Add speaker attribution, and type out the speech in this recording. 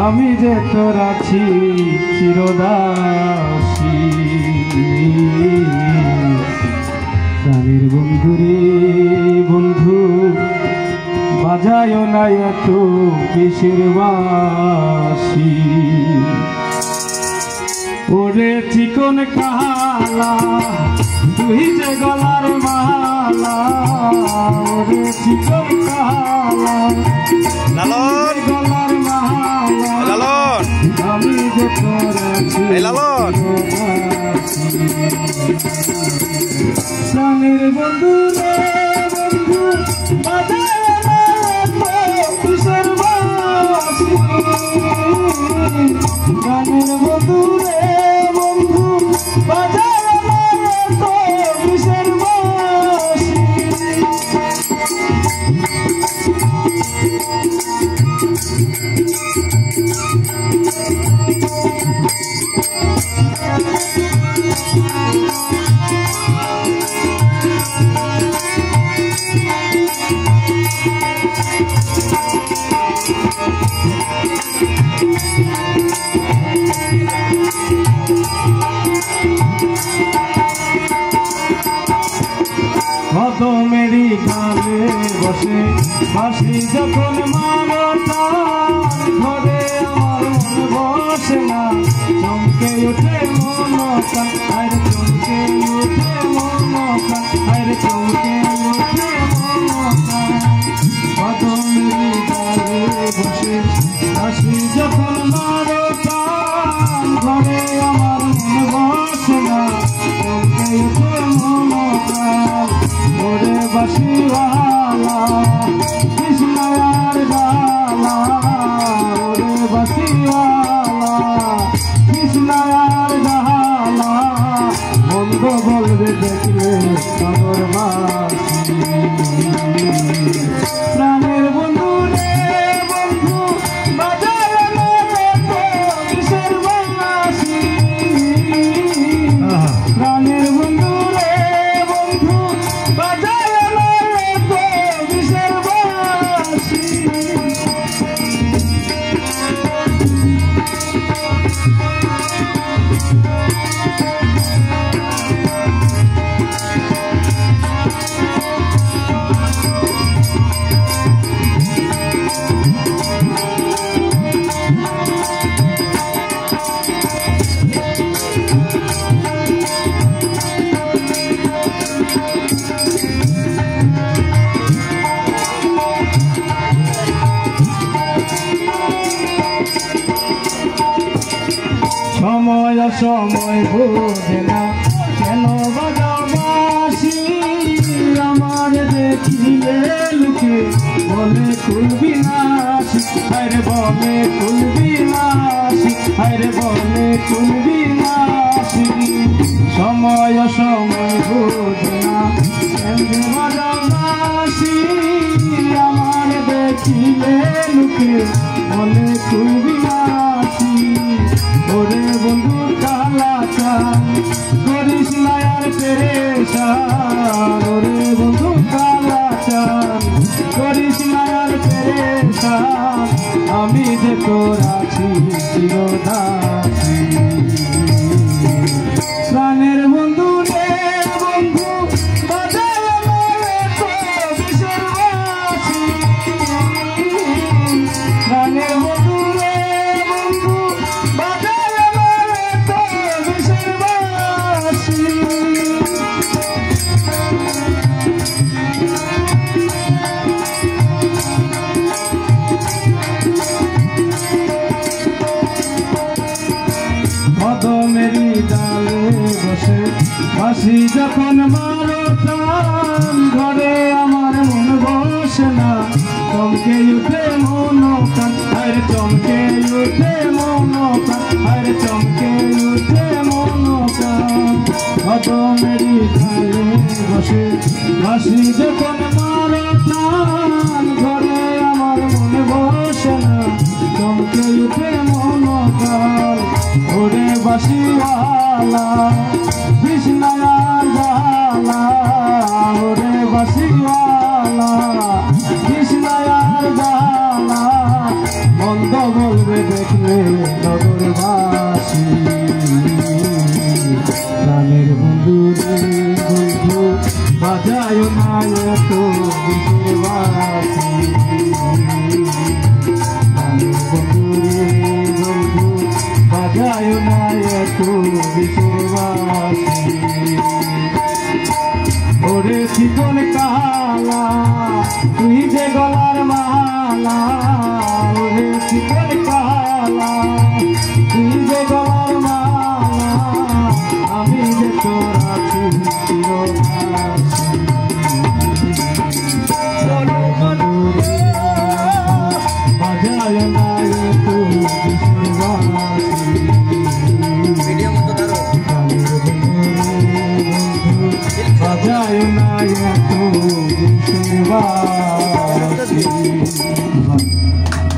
Speaker 1: আমি যে তোর আছি চিরদাসী। প্রাণের বন্ধু রে বন্ধু, বাজায় না এত কিসের বাঁশি। ওরে চিকন কালা তুই যে গলার মালা, ওরে চিকন কালা
Speaker 2: লালন
Speaker 1: গলার মালা,
Speaker 2: লালন
Speaker 1: আমি যে তোর আছি
Speaker 2: লালন
Speaker 1: প্রাণের বন্ধু রে বন্ধু, বাজায় না এত কিসের বাঁশি। প্রাণের বন্ধু রে বন্ধু, বাজায় না এত কিসের বাঁশি। কদমেরই ডালে বসে বাঁশি যখন মারতা, ধরে আমার মন বসে না, চমকে ওঠে মন প্রাণ, আর চমকে ওঠে মন প্রাণ, আর চমকে ওঠে মন প্রাণ। কদমেরই ডালে বসে বাঁশি যখন মারতা, ধরে আমার মন বসে না, চমকে ওঠে মন প্রাণ। ওরে বাঁশিওয়ালা কৃষ্ণার গালা, ওরে বাঁশিওয়ালা কৃষ্ণার গালা, মন্দ বলবে দেখলে সাগর বাসি। প্রাণের বন্ধু রে বন্ধু, বাজায় না এত কিসের বাঁশি। প্রাণের বন্ধু রে বন্ধু, বাজায় না এত কিসের বাঁশি। সময় সময় বোঝে না কেন বাজাও বাঁশি, আমার দেখিলে লুকে বলে খুলবি নাশি, আরে বলে খুলবি নাশি, আরে বলে খুলবি নাশি। সময় সময় বোঝে না কেন বাজাও বাঁশি, আমার দেখিলে লুকে বলে খুলবি নাশি। ওরে বন্ধু কালা চান করিস না আর পেরেশান, ওরে বন্ধু কালা চান করিস না আর পেরেশান, আমি যে তোর আছি চিরদাসী। প্রাণের বন্ধু রে বন্ধু, বাজায় না এত কিসের বাঁশি। প্রাণের বন্ধু রে বন্ধু, বাজায় না এত কিসের বাঁশি। কদমেরই ডালে বসে বাঁশি যখন মারতাম, ঘরে আমার মন বসে না, চমকে উঠে মন প্রাণ, আর চমকে উঠে মন প্রাণ, আর চমকে উঠে মন প্রাণ। কদমেরই ডালে বসে বাঁশি যখন মারতাম, ঘরে আমার মন বসে না, চমকে উঠে মন প্রাণ। ওরে বাঁশিওয়ালা কৃষ্ণার গালা, ওরে বাঁশিওয়ালা কৃষ্ণার গালা, মন্দ বলবে দেখলে নগরবাসী। প্রাণের বন্ধু রে বন্ধু বাজায় না এত বিষের বাঁশি। প্রাণের বন্ধু রে বন্ধু বাজায় না এত বিষের বাঁশি। ওরে চিকন কালা তুই যে গলার মালা, ওরে চিকন কালা তুই যে গলার মালা, আমি যে তোর আছি চিরকাশী। বাজায় না তুই